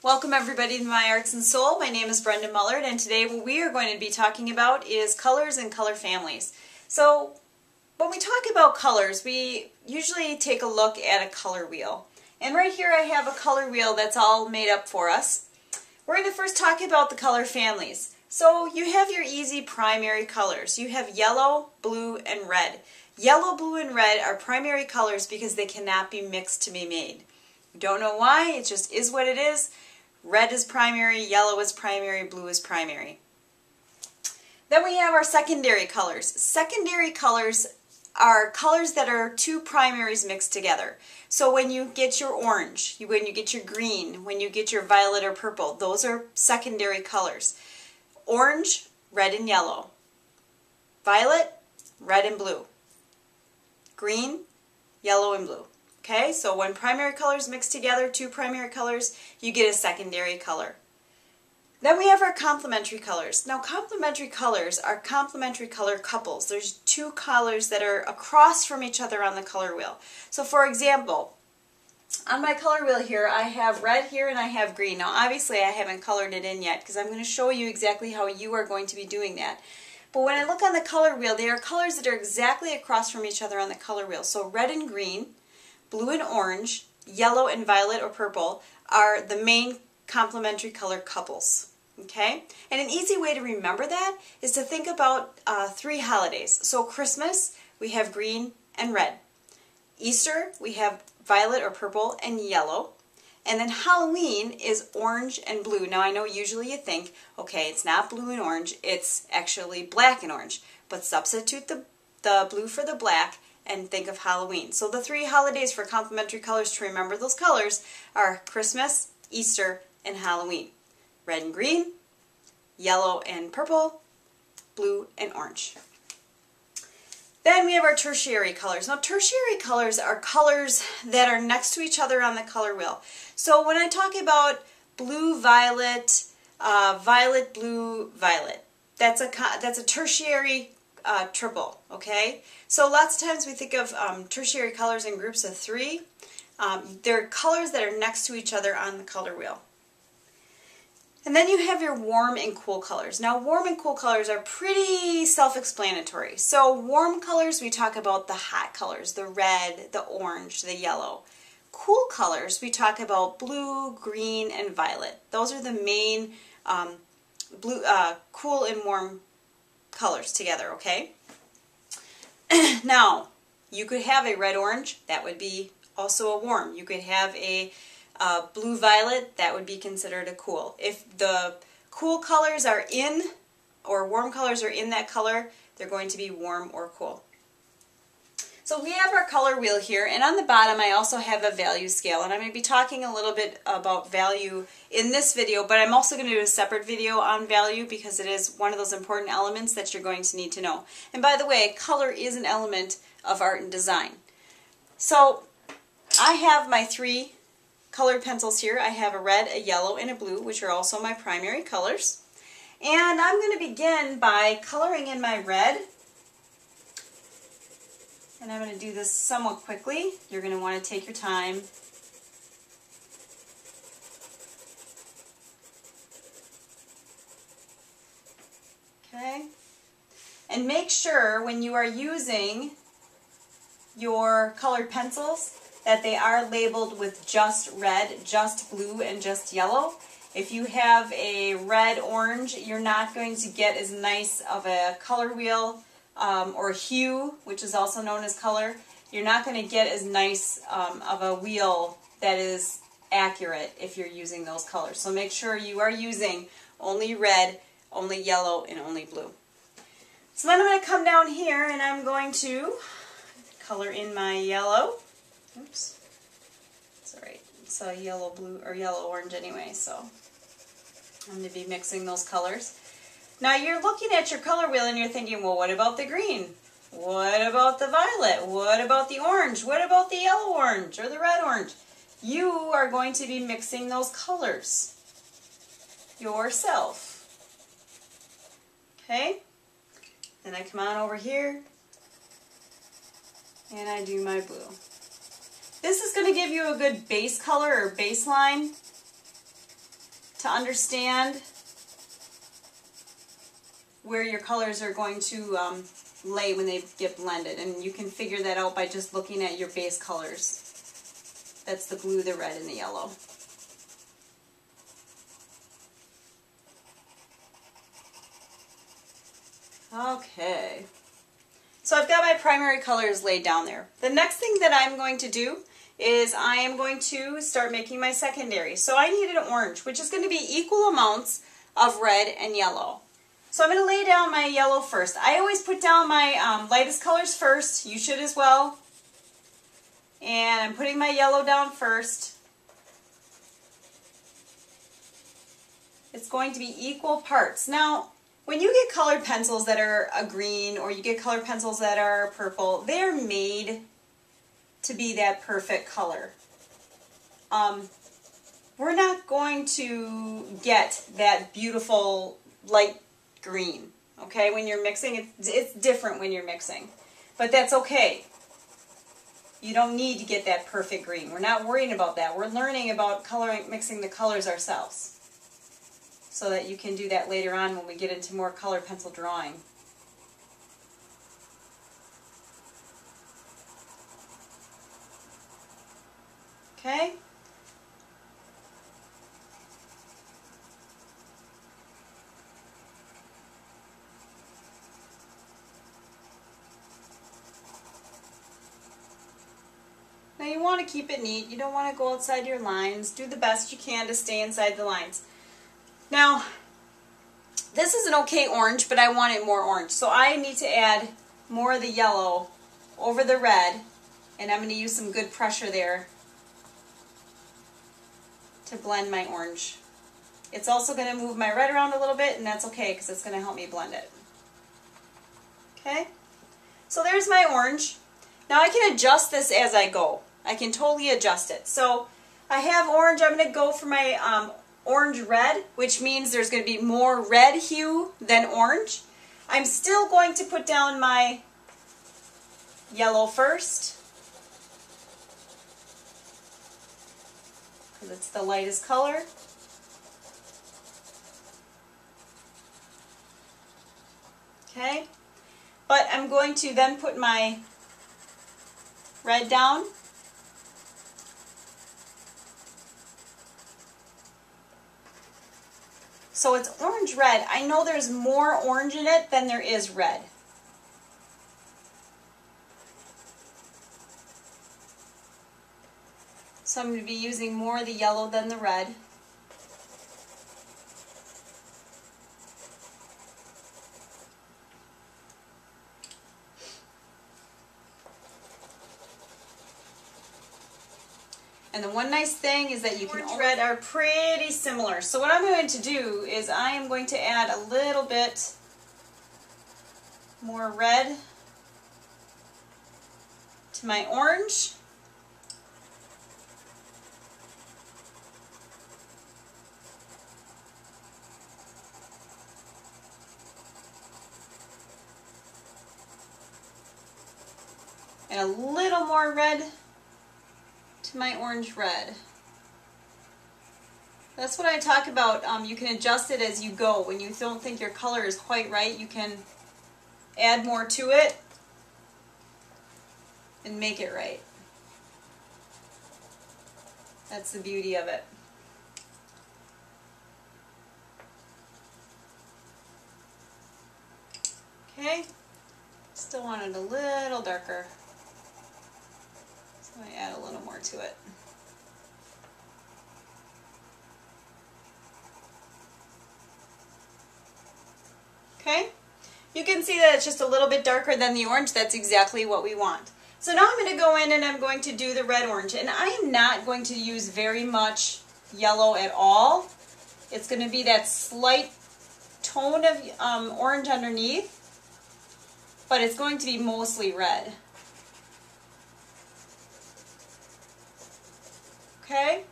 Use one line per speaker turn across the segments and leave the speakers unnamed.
Welcome everybody to My Arts and Soul. My name is Brenda Mullard, and today what we are going to be talking about is colors and color families. So when we talk about colors, we usually take a look at a color wheel. And right here I have a color wheel that's all made up for us. We're going to first talk about the color families. So you have your easy primary colors. You have yellow, blue, and red. Yellow, blue, and red are primary colors because they cannot be mixed to be made. You don't know why, it just is what it is. Red is primary, yellow is primary, blue is primary. Then we have our secondary colors. Secondary colors are colors that are two primaries mixed together. So when you get your orange, when you get your green, when you get your violet or purple, those are secondary colors. Orange, red and yellow. Violet, red and blue. Green, yellow and blue. Okay, so when primary colors mix together, two primary colors, you get a secondary color. Then we have our complementary colors. Now complementary colors are complementary color couples. There's two colors that are across from each other on the color wheel. So for example, on my color wheel here, I have red here and I have green. Now obviously I haven't colored it in yet because I'm going to show you exactly how you are going to be doing that. But when I look on the color wheel, they are colors that are exactly across from each other on the color wheel. So red and green, blue and orange, yellow and violet or purple are the main complementary color couples. Okay? And an easy way to remember that is to think about three holidays. So Christmas, we have green and red. Easter, we have violet or purple and yellow. And then Halloween is orange and blue. Now I know usually you think, okay, it's not blue and orange, it's actually black and orange. But substitute the blue for the black and think of Halloween. So the three holidays for complementary colors to remember those colors are Christmas, Easter, and Halloween. Red and green, yellow and purple, blue and orange. Then we have our tertiary colors. Now tertiary colors are colors that are next to each other on the color wheel. So when I talk about blue, violet, violet, blue, violet, that's a tertiary triple, okay? So lots of times we think of tertiary colors in groups of three. They're colors that are next to each other on the color wheel. And then you have your warm and cool colors. Now warm and cool colors are pretty self-explanatory. So warm colors, we talk about the hot colors, the red, the orange, the yellow. Cool colors, we talk about blue, green, and violet. Those are the main cool and warm colors together, okay? Now, you could have a red-orange, that would be also a warm. You could have a blue-violet, that would be considered a cool. If the cool colors are in, or warm colors are in that color, they're going to be warm or cool. So we have our color wheel here, and on the bottom I also have a value scale, and I'm going to be talking a little bit about value in this video, but I'm also going to do a separate video on value because it is one of those important elements that you're going to need to know. And by the way, color is an element of art and design. So I have my three colored pencils here. I have a red, a yellow, and a blue, which are also my primary colors. And I'm going to begin by coloring in my red. And I'm going to do this somewhat quickly. You're going to want to take your time. Okay. And make sure when you are using your colored pencils that they are labeled with just red, just blue, and just yellow. If you have a red-orange, you're not going to get as nice of a color wheel or hue, which is also known as color. You're not going to get as nice of a wheel that is accurate if you're using those colors. So make sure you are using only red, only yellow, and only blue. So then I'm going to come down here and I'm going to color in my yellow. Oops. It's alright. It's a yellow, blue, or yellow, orange anyway, so I'm going to be mixing those colors. Now you're looking at your color wheel and you're thinking, well, what about the green? What about the violet? What about the orange? What about the yellow orange or the red orange? You are going to be mixing those colors yourself. Okay? Then I come on over here and I do my blue. This is going to give you a good base color or baseline to understand where your colors are going to lay when they get blended, and you can figure that out by just looking at your base colors. That's the blue, the red, and the yellow. Okay, so I've got my primary colors laid down there. The next thing that I'm going to do is I am going to start making my secondary. So I need an orange, which is going to be equal amounts of red and yellow. So I'm going to lay down my yellow first. I always put down my lightest colors first. You should as well. And I'm putting my yellow down first. It's going to be equal parts. Now, when you get colored pencils that are a green or you get colored pencils that are purple, they're made to be that perfect color. We're not going to get that beautiful light green, okay? When you're mixing, it's different when you're mixing, but that's okay. You don't need to get that perfect green. We're not worrying about that. We're learning about coloring, mixing the colors ourselves, so that you can do that later on when we get into more colored pencil drawing. Okay? Now you want to keep it neat. You don't want to go outside your lines. Do the best you can to stay inside the lines. Now, this is an okay orange, but I want it more orange. So I need to add more of the yellow over the red, and I'm going to use some good pressure there to blend my orange. It's also going to move my red around a little bit, and that's okay because it's going to help me blend it. Okay? So there's my orange. Now I can adjust this as I go. I can totally adjust it. So I have orange. I'm going to go for my orange red, which means there's going to be more red hue than orange. I'm still going to put down my yellow first, because it's the lightest color. Okay, but I'm going to then put my red down. So it's orange red. I know there's more orange in it than there is red. So I'm going to be using more of the yellow than the red. And the one nice thing is that you can orange red are pretty similar. So what I'm going to do is I am going to add a little bit more red to my orange. And a little more red to my orange red. That's what I talk about. You can adjust it as you go. When you don't think your color is quite right, you can add more to it and make it right. That's the beauty of it. Okay, still want it a little darker. So I add a little more to it. Okay, you can see that it's just a little bit darker than the orange. That's exactly what we want. So now I'm going to go in and I'm going to do the red orange. And I am not going to use very much yellow at all. It's going to be that slight tone of orange underneath, but it's going to be mostly red. Okay,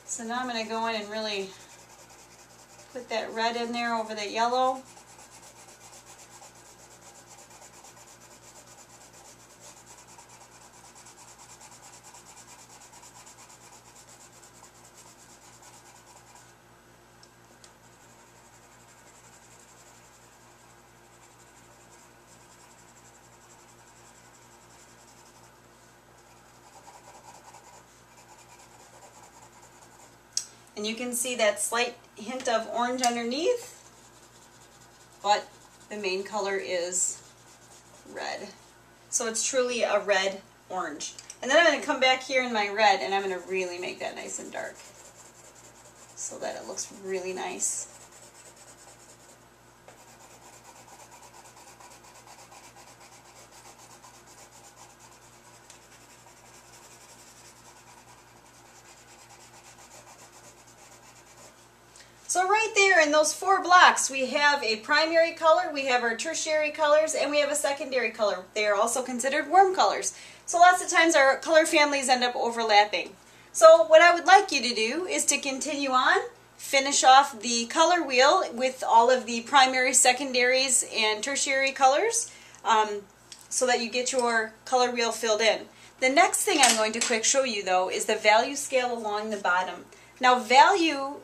so now I'm going to go in and really put that red in there over the yellow. And you can see that slight hint of orange underneath, but the main color is red. So it's truly a red-orange. And then I'm going to come back here in my red and I'm going to really make that nice and dark so that it looks really nice. So right there in those 4 blocks, we have a primary color, we have our tertiary colors, and we have a secondary color. They are also considered warm colors. So lots of times our color families end up overlapping. So what I would like you to do is to continue on, finish off the color wheel with all of the primary, secondaries, and tertiary colors so that you get your color wheel filled in. The next thing I'm going to quick show you though is the value scale along the bottom. Now value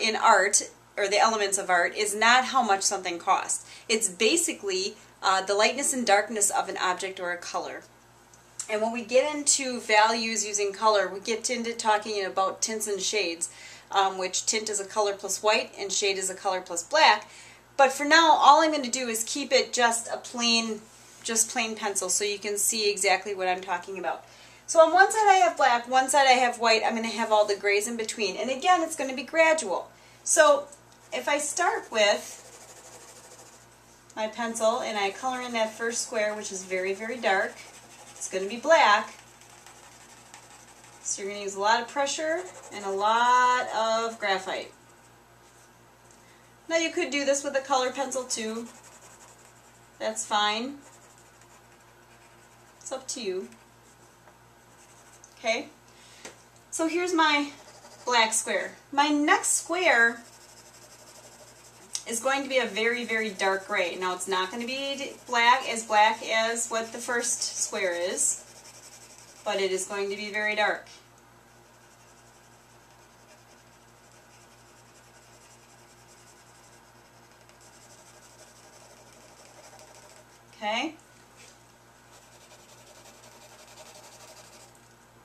in art, or the elements of art, is not how much something costs. It's basically the lightness and darkness of an object or a color. And when we get into values using color, we get into talking about tints and shades, which tint is a color plus white and shade is a color plus black. But for now, all I'm going to do is keep it just a plain pencil so you can see exactly what I'm talking about. So on one side I have black, one side I have white, I'm going to have all the grays in between. And again, it's going to be gradual. So if I start with my pencil and I color in that first square, which is very, very dark, it's going to be black. So you're going to use a lot of pressure and a lot of graphite. Now you could do this with a color pencil too. That's fine. It's up to you. Okay, so here's my black square. My next square is going to be a very, very dark gray. Now it's not going to be black as what the first square is, but it is going to be very dark. Okay.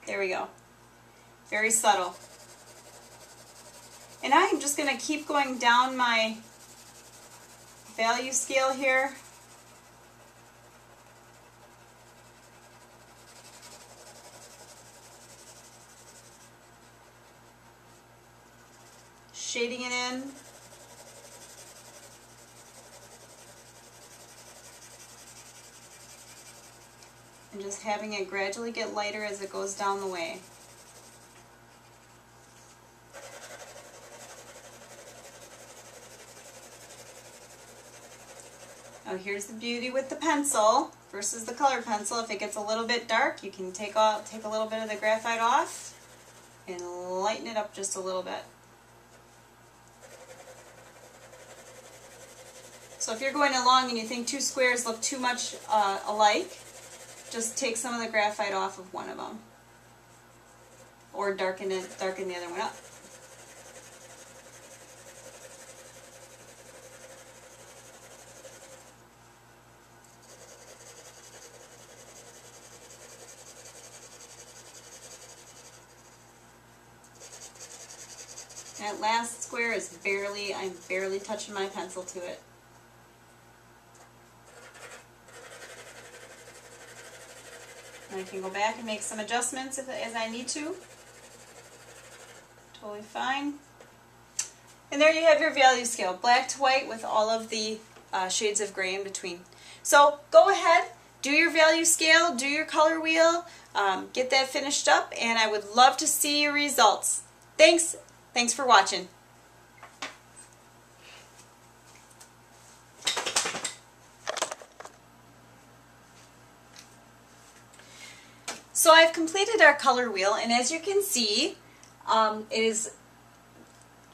There we go. Very subtle. And I'm just going to keep going down my value scale here. Shading it in. And just having it gradually get lighter as it goes down the way. Now here's the beauty with the pencil versus the color pencil. If it gets a little bit dark, you can take a little bit of the graphite off and lighten it up just a little bit. So if you're going along and you think 2 squares look too much alike, just take some of the graphite off of one of them, or darken the other one up. That last square is I'm barely touching my pencil to it. And I can go back and make some adjustments as I need to. Totally fine. And there you have your value scale, black to white with all of the shades of gray in between. So go ahead, do your value scale, do your color wheel, get that finished up, and I would love to see your results. Thanks for watching. So I've completed our color wheel, and as you can see, it is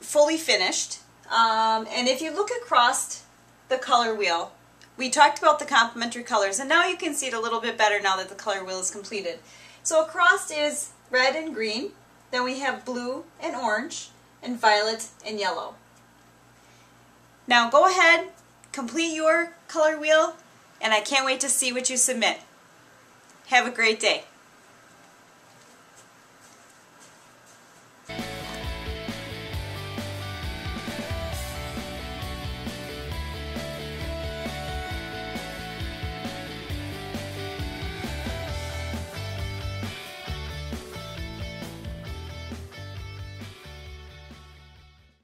fully finished. And if you look across the color wheel, we talked about the complementary colors, and now you can see it a little bit better now that the color wheel is completed. So across is red and green, then we have blue and orange, and violet and yellow. Now go ahead, complete your color wheel, and I can't wait to see what you submit. Have a great day.